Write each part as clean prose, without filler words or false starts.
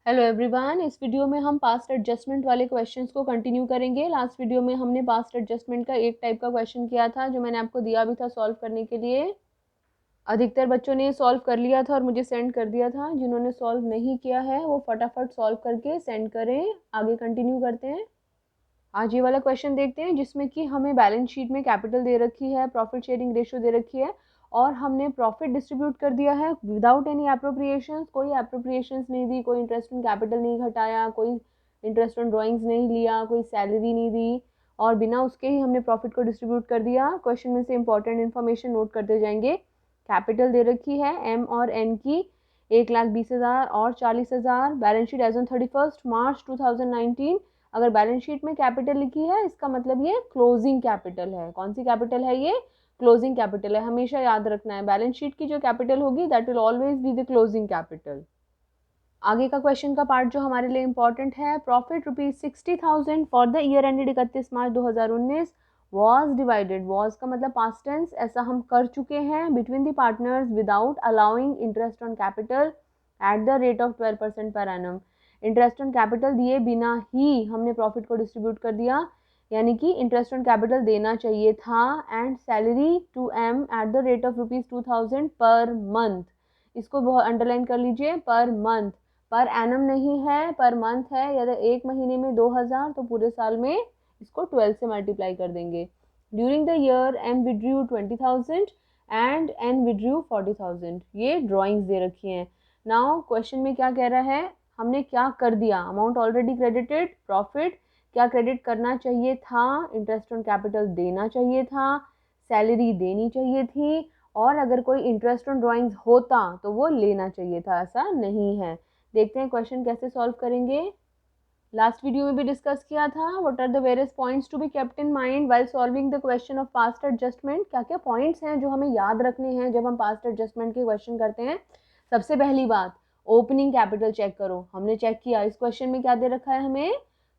Hello everyone, इस video में हम पास्ट एडजस्टमेंट वाले क्वेश्चंस को कंटिन्यू करेंगे। लास्ट वीडियो में हमने पास्ट एडजस्टमेंट का एक टाइप का क्वेश्चन किया था जो मैंने आपको दिया भी था सॉल्व करने के लिए। अधिकतर बच्चों ने सॉल्व कर लिया था और मुझे सेंड कर दिया था। जिन्होंने सॉल्व नहीं किया है वो फटाफट सॉल्व करके सेंड करें। आगे कंटिन्यू करते हैं। आज ये वाला क्वेश्चन देखते हैं जिसमें कि हमें बैलेंस शीट में कैपिटल दे रखी है, प्रॉफिट शेयरिंग रेशियो दे रखी है और हमने प्रॉफिट डिस्ट्रीब्यूट कर दिया है विदाउट एनी एप्रोप्रिएशंस। कोई एप्रोप्रिएशंस नहीं दी, कोई इंटरेस्ट ऑन कैपिटल नहीं घटाया, कोई इंटरेस्ट ऑन ड्राइंग्स नहीं लिया, कोई सैलरी नहीं दी और बिना उसके ही हमने प्रॉफिट को डिस्ट्रीब्यूट कर दिया। क्वेश्चन में से इंपॉर्टेंट इन्फॉर्मेशन नोट करते जाएंगे। कैपिटल दे रखी है एम और एन की 1,20,000 और 40,000। बैलेंस शीट एज ऑन 31 मार्च 2019। अगर बैलेंस शीट में कैपिटल लिखी है इसका मतलब ये क्लोजिंग कैपिटल है। कौन सी कैपिटल है ये? क्लोजिंग कैपिटल है। हमेशा याद रखना है बैलेंस शीट की जो कैपिटल होगी that will always be the closing capital. आगे का क्वेश्चन का पार्ट जो हमारे लिए इंपॉर्टेंट है, profit ₹60,000 for the year ended 31 March 2019 was divided. Was का मतलब पास्ट टेंस, ऐसा हम कर चुके हैं, between the partners without allowing interest on capital eight the rate of 12% per annum. Interest on capital दिए बिना ही हमने प्रॉफिट को डिस्ट्रीब्यूट कर दिया, यानी कि इंटरेस्ट ऑन कैपिटल देना चाहिए था and salary to M at the rate of ₹2,000 per month. इसको बहुत अंडरलाइन कर लीजिए, पर मंथ। पर एनम नहीं है, पर मंथ है। यदि एक महीने में 2,000 तो पूरे साल में इसको 12 से मल्टीप्लाई कर देंगे। During the year M withdrew 20,000 and N withdrew 40,000। ये ड्राइंग्स दे रखी हैं। नाउ क्वेश्चन में क्या कह रहा है, हमने क्या कर दिया? अमाउंट ऑलरेडी क्रेडिटेड, प्रॉफिट क्या क्रेडिट करना चाहिए था? इंटरेस्ट ऑन कैपिटल देना चाहिए था, सैलरी देनी चाहिए थी और अगर कोई इंटरेस्ट ऑन ड्राइंग्स होता तो वो लेना चाहिए था। ऐसा नहीं है। देखते हैं क्वेश्चन कैसे सॉल्व करेंगे। लास्ट वीडियो में भी डिस्कस किया था what are the various points to be kept in mind while solving the question of past adjustment. क्या क्या पॉइंट्स हैं जो हमें याद रखने हैं जब हम पास्ट एडजस्टमेंट के क्वेश्चन करते हैं। सबसे पहली बात, ओपनिंग कैपिटल चेक करो। हमने चेक किया, इस क्वेश्चन में क्या दे रखा है हमें?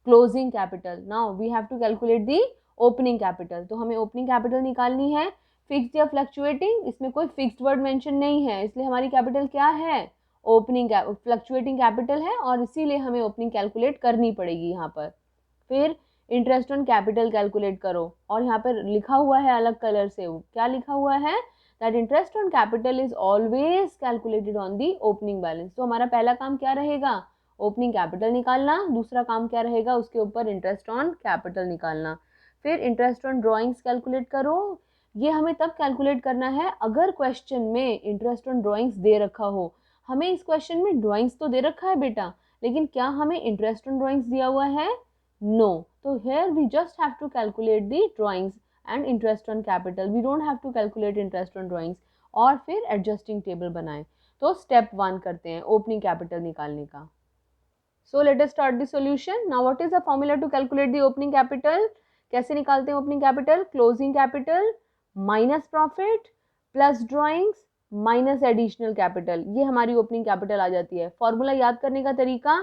Closing capital. Now we have to calculate the opening capital. तो हमें ओपनिंग कैपिटल निकालनी है। फिक्स्ड या फ्लक्चुएटिंग, इसमें कोई फिक्स्ड वर्ड मेंशन नहीं है, इसलिए हमारी कैपिटल क्या है? ओपनिंग। फ्लक्चुएटिंग कैपिटल है और इसीलिए हमें ओपनिंग कैलकुलेट करनी पड़ेगी यहाँ पर। फिर इंटरेस्ट ऑन कैपिटल कैलकुलेट करो और यहाँ पर लिखा हुआ है अलग कलर से, क्या लिखा हुआ है? That interest on capital is always calculated on the opening balance. तो हमारा पहला काम क्या रहेगा? ओपनिंग कैपिटल निकालना। दूसरा काम क्या रहेगा? उसके ऊपर इंटरेस्ट ऑन कैपिटल निकालना। फिर इंटरेस्ट ऑन ड्रॉइंग्स कैलकुलेट करो। ये हमें तब कैलकुलेट करना है अगर क्वेश्चन में इंटरेस्ट ऑन ड्रॉइंग्स दे रखा हो। हमें इस क्वेश्चन में ड्राइंग्स तो दे रखा है बेटा, लेकिन क्या हमें इंटरेस्ट ऑन ड्राइंग्स दिया हुआ है? नो। तो here we just have to calculate the drawings and interest on capital, we don't have to calculate interest on drawings. और फिर एडजस्टिंग टेबल बनाएं। तो स्टेप 1 करते हैं ओपनिंग कैपिटल निकालने का। So let us start the solution. Now what is the formula to calculate the opening capital? कैसे निकालते हैं opening capital? Closing capital minus profit plus drawings minus additional capital, ये हमारी ओपनिंग कैपिटल आ जाती है। Formula याद करने का तरीका,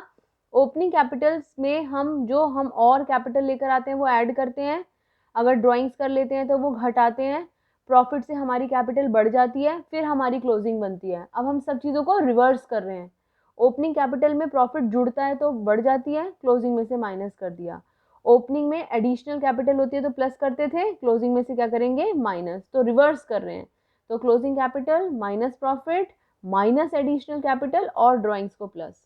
ओपनिंग कैपिटल्स में हम और कैपिटल लेकर आते हैं वो ऐड करते हैं, अगर ड्राइंग्स कर लेते हैं तो वो घटाते हैं, प्रॉफिट से हमारी कैपिटल बढ़ जाती है, फिर हमारी क्लोजिंग बनती है। अब हम सब चीज़ों को रिवर्स कर रहे हैं। ओपनिंग कैपिटल में प्रॉफिट जुड़ता है तो बढ़ जाती है, क्लोजिंग में से माइनस कर दिया। ओपनिंग में एडिशनल कैपिटल होती है तो प्लस करते थे, क्लोजिंग में से क्या करेंगे? माइनस। तो रिवर्स कर रहे हैं। तो closing capital minus profit minus additional capital और ड्राइंग्स को प्लस।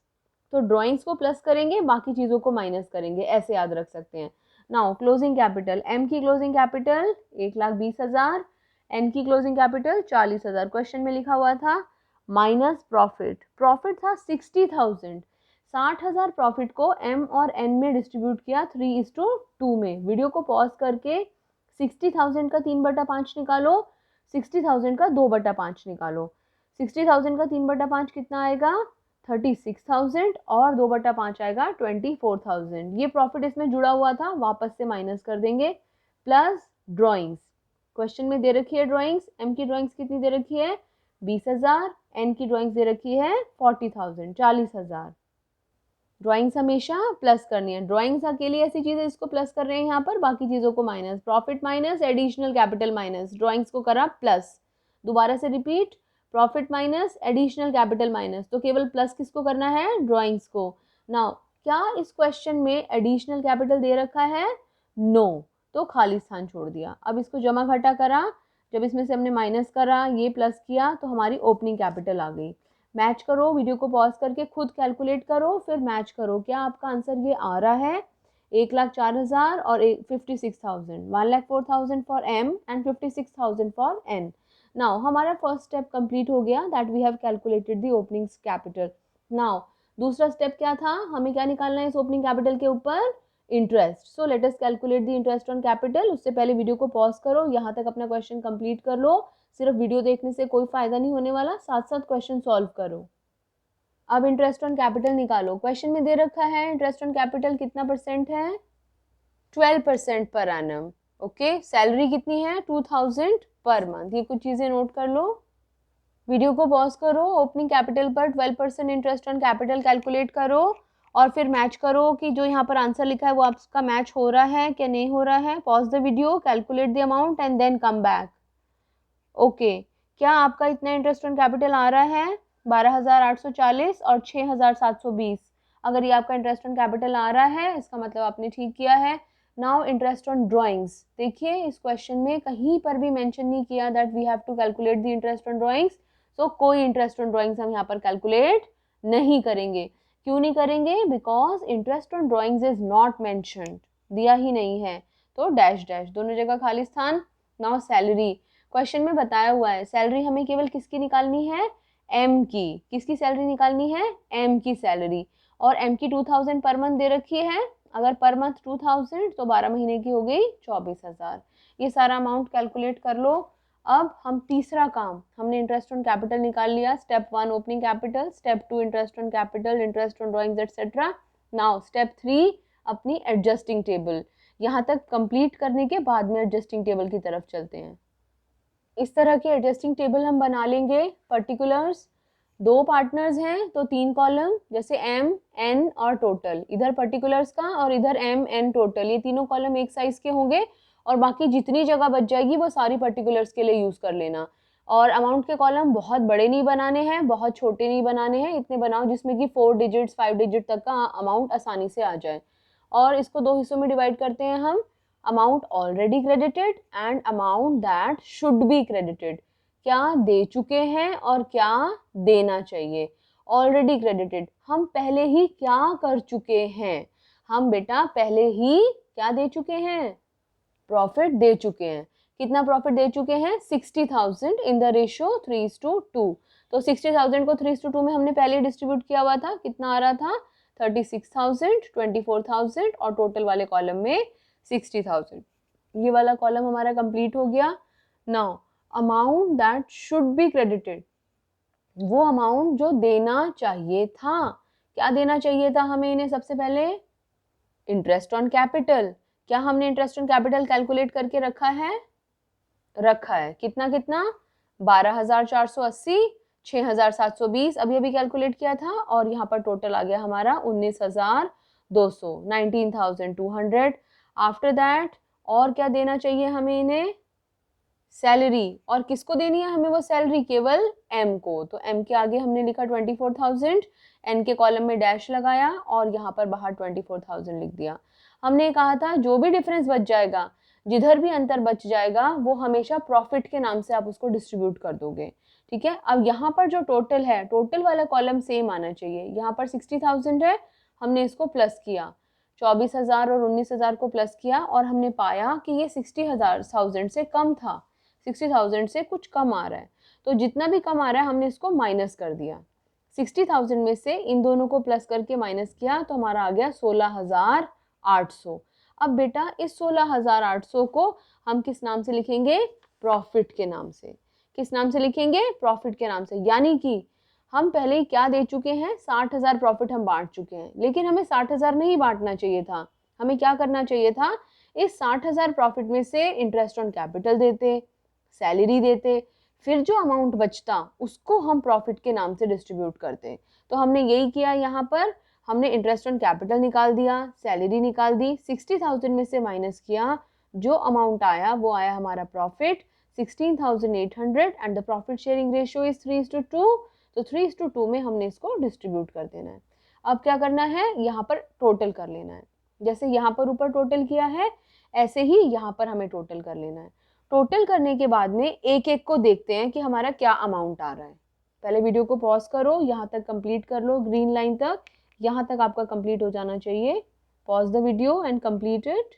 तो ड्राइंग्स को प्लस करेंगे, बाकी चीज़ों को माइनस करेंगे, ऐसे याद रख सकते हैं। नाउ क्लोजिंग कैपिटल, एम की क्लोजिंग कैपिटल 1,20,000, एन की क्लोजिंग कैपिटल 40,000। क्वेश्चन में लिखा हुआ था माइनस प्रॉफिट, प्रॉफिट था 60,000। 60,000 प्रॉफिट को एम और एन में डिस्ट्रीब्यूट किया 3:2 में। वीडियो को पॉज करके 60,000 का 3/5 निकालो, 60,000 का 2/5 निकालो। 60,000 का 3/5 कितना आएगा? 36,000 और 2/5 आएगा 24,000। ये प्रॉफिट इसमें जुड़ा हुआ था, वापस से माइनस कर देंगे। प्लस ड्राइंग्स, क्वेश्चन में दे रखी है ड्राइंग्स, एम की ड्राइंग्स कितनी दे रखी है? 20,000, एन की ड्राइंग्स दे रखी है 40,000, 40,000। ड्राइंग्स हमेशा प्लस करनी है। ड्राइंग्स अकेली ऐसी चीज़ है इसको प्लस कर रहे हैं यहाँ पर, बाकी चीज़ों को minus. Profit minus additional capital minus, drawings को करा प्लस। दोबारा से repeat, profit minus additional capital minus, तो केवल प्लस किसको करना है? ड्राइंग्स को। नाउ क्या इस क्वेश्चन में एडिशनल कैपिटल दे रखा है? नो, तो खाली स्थान छोड़ दिया। अब इसको जमा घटा करा, जब इसमें से हमने माइनस करा, ये प्लस किया, तो हमारी ओपनिंग कैपिटल आ गई। मैच करो, वीडियो को पॉज करके खुद कैलकुलेट करो, फिर मैच करो क्या आपका आंसर ये आ रहा है। 1,04,000 और 56,000, 1,04,000 for M and 56,000 for N। Now हमारा फर्स्ट स्टेप कंप्लीट हो गया, that we have calculated the opening capital. Now दूसरा स्टेप क्या था, हमें क्या निकालना है इस ओपनिंग कैपिटल के ऊपर? Interest. So let us calculate the interest on capital. उससे पहले वीडियो को पॉज करो, यहाँ तक अपना क्वेश्चन कंप्लीट कर लो। सिर्फ वीडियो देखने से कोई फायदा नहीं होने वाला, साथ साथ क्वेश्चन सॉल्व करो। अब इंटरेस्ट ऑन कैपिटल निकालो। क्वेश्चन में दे रखा है इंटरेस्ट ऑन कैपिटल कितना परसेंट है? 12% पर एनम। ओके, सैलरी कितनी है? 2,000 पर मंथ। ये कुछ चीजें नोट कर लो। वीडियो को पॉज करो, ओपनिंग कैपिटल पर 12% इंटरेस्ट ऑन कैपिटल कैलकुलेट करो और फिर मैच करो कि जो यहाँ पर आंसर लिखा है वो आपका मैच हो रहा है क्या नहीं हो रहा है। Pause the video, calculate the amount and then come back. Okay, क्या आपका इतना इंटरेस्ट ऑन कैपिटल आ रहा है? 12,840 और 6,720। अगर ये आपका इंटरेस्ट ऑन कैपिटल आ रहा है, इसका मतलब आपने ठीक किया है। Now interest on drawings. देखिए इस क्वेश्चन में कहीं पर भी मेंशन नहीं किया that we have to calculate the interest on drawings. So कोई इंटरेस्ट ऑन ड्राइंग्स हम यहाँ पर कैलकुलेट नहीं करेंगे। क्यों नहीं करेंगे? Because interest on drawings is not mentioned, दिया ही नहीं है, तो डैश डैश दोनों जगह खाली स्थान। नाउ सैलरी, क्वेश्चन में बताया हुआ है सैलरी हमें केवल किसकी निकालनी है? एम की। किसकी सैलरी निकालनी है? एम की सैलरी। और एम की 2,000 पर मंथ दे रखी है। अगर पर मंथ 2,000 तो 12 महीने की हो गई 24,000। ये सारा अमाउंट कैलकुलेट कर लो। अब हम तीसरा काम, हमने इंटरेस्ट ऑन कैपिटल निकाल लिया। Step 1 opening capital, step 2 interest on capital, interest on drawings etcetera. Now step 3 अपनी एडजस्टिंग टेबल। यहाँ तक कंप्लीट करने के बाद में एडजस्टिंग टेबल की तरफ चलते हैं। इस तरह के एडजस्टिंग टेबल हम बना लेंगे। पर्टिकुलर्स, 2 पार्टनर्स हैं तो 3 कॉलम, जैसे एम, एन और टोटल। इधर पर्टिकुलर्स का और इधर एम, एन, टोटल, ये तीनों कॉलम एक साइज के होंगे और बाकी जितनी जगह बच जाएगी वो सारी पर्टिकुलर्स के लिए यूज कर लेना। और अमाउंट के कॉलम बहुत बड़े नहीं बनाने हैं, बहुत छोटे नहीं बनाने हैं, इतने बनाओ जिसमें कि 4 डिजिट्स 5 डिजिट तक का अमाउंट आसानी से आ जाए। और इसको 2 हिस्सों में डिवाइड करते हैं हम, amount already credited and amount that should be credited. क्या दे चुके हैं और क्या देना चाहिए। ऑलरेडी क्रेडिटेड, हम पहले ही क्या कर चुके हैं? हम बेटा पहले ही क्या दे चुके हैं? प्रॉफिट दे चुके हैं। कितना प्रॉफिट दे चुके हैं? 60,000 इन द रेशियो 3:2। तो 60,000 को 3:2 में हमने पहले डिस्ट्रीब्यूट किया हुआ था। कितना आ रहा था? 36,000, 24,000 और टोटल वाले कॉलम में 60,000। ये वाला कॉलम हमारा कंप्लीट हो गया। Now amount that should be credited, वो अमाउंट जो देना चाहिए था। क्या देना चाहिए था हमें इन्हें? सबसे पहले इंटरेस्ट ऑन कैपिटल। क्या हमने इंटरेस्ट ऑन कैपिटल कैलकुलेट करके रखा है? रखा है। कितना कितना? 12,480, 6,720 अभी अभी कैलकुलेट किया था और यहाँ पर टोटल आ गया हमारा 19,200, 19,200। आफ्टर दैट और क्या देना चाहिए हमें इन्हें? सैलरी। और किसको देनी है हमें वो सैलरी? केवल एम को। तो एम के आगे हमने लिखा 24,000, एन के कॉलम में डैश लगाया और यहाँ पर बाहर 24,000 लिख दिया। हमने कहा था जो भी डिफरेंस बच जाएगा, जिधर भी अंतर बच जाएगा, वो हमेशा प्रॉफिट के नाम से आप उसको डिस्ट्रीब्यूट कर दोगे। ठीक है, अब यहाँ पर जो टोटल है, टोटल वाला कॉलम सेम आना चाहिए। यहाँ पर 60,000 है, हमने इसको प्लस किया, 24,000 और 19,000 को प्लस किया और हमने पाया कि ये 60,000 से कम था, 60,000 से कुछ कम आ रहा है। तो जितना भी कम आ रहा है हमने इसको माइनस कर दिया। 60,000 में से इन दोनों को प्लस करके माइनस किया तो हमारा आ गया 16,800। अब बेटा इस 16,800 को हम किस नाम से लिखेंगे? प्रॉफिट के नाम से। किस नाम से लिखेंगे? प्रॉफिट के नाम से। यानी कि हम पहले ही क्या दे चुके हैं? 60,000 प्रॉफिट हम बांट चुके हैं, लेकिन हमें 60,000 नहीं बांटना चाहिए था। हमें क्या करना चाहिए था? इस 60,000 प्रॉफिट में से इंटरेस्ट ऑन कैपिटल देते, सैलरी देते, फिर जो अमाउंट बचता उसको हम प्रॉफिट के नाम से डिस्ट्रीब्यूट करते। तो हमने यही किया। यहाँ पर हमने इंटरेस्ट ऑन कैपिटल निकाल दिया, सैलरी निकाल दी, 60,000 में से माइनस किया, जो अमाउंट आया वो आया हमारा profit 16,800 and the profit sharing ratio is 3:2। तो 3:2 में हमने इसको डिस्ट्रीब्यूट कर देना है। अब क्या करना है, यहाँ पर टोटल कर लेना है। जैसे यहाँ पर ऊपर टोटल किया है, ऐसे ही यहाँ पर हमें टोटल कर लेना है। टोटल करने के बाद में एक एक को देखते हैं कि हमारा क्या अमाउंट आ रहा है। पहले वीडियो को पॉज करो, यहाँ तक कंप्लीट कर लो, ग्रीन लाइन तक, यहाँ तक आपका कंप्लीट हो जाना चाहिए। Pause the video and complete it.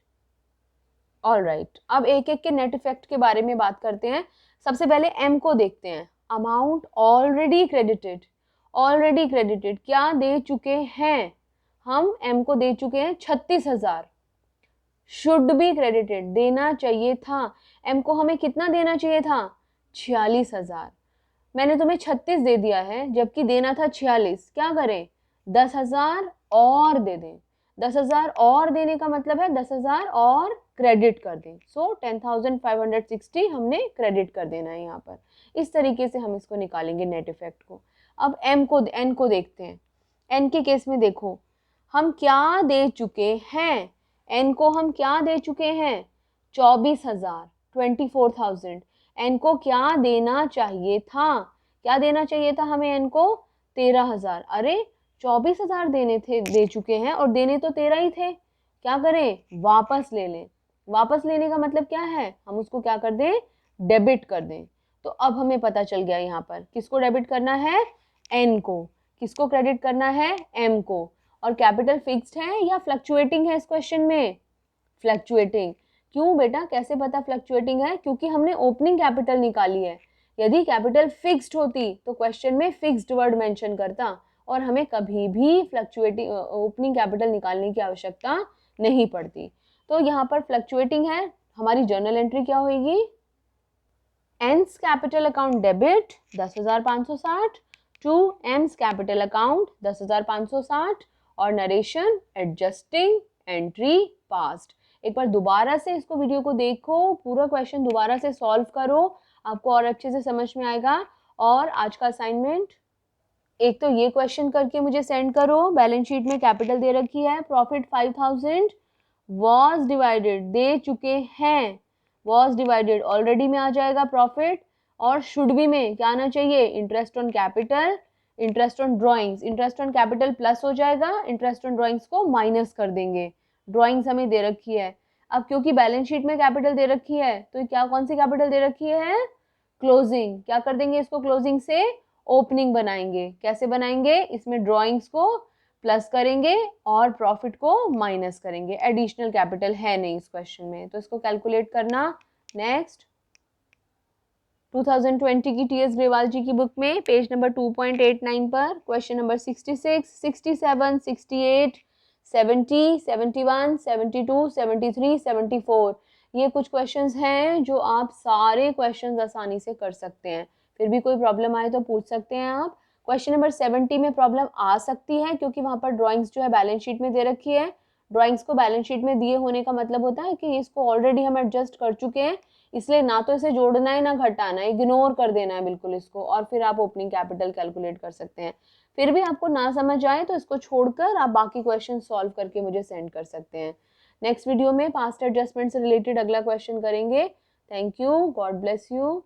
All right, अब एक एक के नेट इफेक्ट के बारे में बात करते हैं। सबसे पहले एम को देखते हैं। Amount already credited, already credited क्या दे चुके हैं हम, एम को दे चुके हैं 36,000। शुड बी क्रेडिटेड देना चाहिए था, एम को हमें कितना देना चाहिए था, 46,000। मैंने तुम्हें 36 दे दिया है जबकि देना था 46। क्या करें, 10,000 और दे दें। 10,000 और देने का मतलब है 10,000 और क्रेडिट कर दें। सो 10,560 हमने क्रेडिट कर देना है यहाँ पर। इस तरीके से हम इसको निकालेंगे नेट इफेक्ट को। अब एन को देखते हैं। एन के केस में देखो हम क्या दे चुके हैं, एन को हम क्या दे चुके हैं, 24,000, 24,000। एन को क्या देना चाहिए था, क्या देना चाहिए था हमें एन को, 13,000। अरे 24,000 दे चुके हैं और देने तो 13 ही थे। क्या करें, वापस ले लें। वापस लेने का मतलब क्या है, हम उसको क्या कर दें, डेबिट कर दें। तो अब हमें पता चल गया यहाँ पर किसको डेबिट करना है, एन को, किसको क्रेडिट करना है, एम को। और कैपिटल फिक्स्ड है या फ्लक्चुएटिंग है इस क्वेश्चन में, फ्लक्चुएटिंग। क्यों बेटा, कैसे पता फ्लक्चुएटिंग है, क्योंकि हमने ओपनिंग कैपिटल निकाली है। यदि कैपिटल फिक्स्ड होती तो क्वेश्चन में फिक्स्ड वर्ड मेंशन करता और हमें कभी भी फ्लक्चुएटिंग ओपनिंग कैपिटल निकालने की आवश्यकता नहीं पड़ती। तो यहाँ पर फ्लक्चुएटिंग है, हमारी जर्नल एंट्री क्या होगी, N's capital account debit 10,560 to M's capital account 10,560 और नरेशन एडजस्टिंग एंट्री पास्ट। एक बार दोबारा से इसको वीडियो को देखो, पूरा क्वेश्चन दोबारा से सॉल्व करो, आपको और अच्छे से समझ में आएगा। और आज का असाइनमेंट, एक तो ये क्वेश्चन करके मुझे सेंड करो। बैलेंस शीट में कैपिटल दे रखी है, प्रॉफिट 5,000 वॉज डिवाइडेड, दे चुके हैं, वॉज डिवाइडेड ऑलरेडी में आ जाएगा प्रॉफिट। और शुड बी में क्या आना चाहिए, interest on capital, interest on drawings. Interest on capital plus हो जाएगा, इंटरेस्ट ऑन ड्रॉइंग्स को माइनस कर देंगे। ड्रॉइंग्स हमें दे रखी है। अब क्योंकि बैलेंस शीट में कैपिटल दे रखी है तो क्या, कौन सी कैपिटल दे रखी है, क्लोजिंग। क्या कर देंगे इसको, क्लोजिंग से ओपनिंग बनाएंगे। कैसे बनाएंगे, इसमें ड्रॉइंग्स को प्लस करेंगे और प्रॉफिट को माइनस करेंगे। एडिशनल कैपिटल है नहीं इस क्वेश्चन में, तो इसको कैलकुलेट करना। नेक्स्ट 2020 की टीएस ग्रेवाल जी की बुक में पेज नंबर 2.89 पर क्वेश्चन नंबर 66, 67, 68, 70, 71, 72, 73, 74 ये कुछ क्वेश्चंस हैं जो आप सारे क्वेश्चंस आसानी से कर सकते हैं। फिर भी कोई प्रॉब्लम आए तो पूछ सकते हैं आप। क्वेश्चन नंबर 70 में प्रॉब्लम आ सकती है क्योंकि वहाँ पर ड्राइंग्स जो है बैलेंस शीट में दे रखी है। ड्राइंग्स को बैलेंस शीट में दिए होने का मतलब होता है कि इसको ऑलरेडी हम एडजस्ट कर चुके हैं, इसलिए ना तो इसे जोड़ना है ना घटाना है, इग्नोर कर देना है बिल्कुल इसको, और फिर आप ओपनिंग कैपिटल कैलकुलेट कर सकते हैं। फिर भी आपको ना समझ आए तो इसको छोड़कर आप बाकी क्वेश्चन सॉल्व करके मुझे सेंड कर सकते हैं। नेक्स्ट वीडियो में पास्ट एडजस्टमेंट से रिलेटेड अगला क्वेश्चन करेंगे। Thank you, God bless you.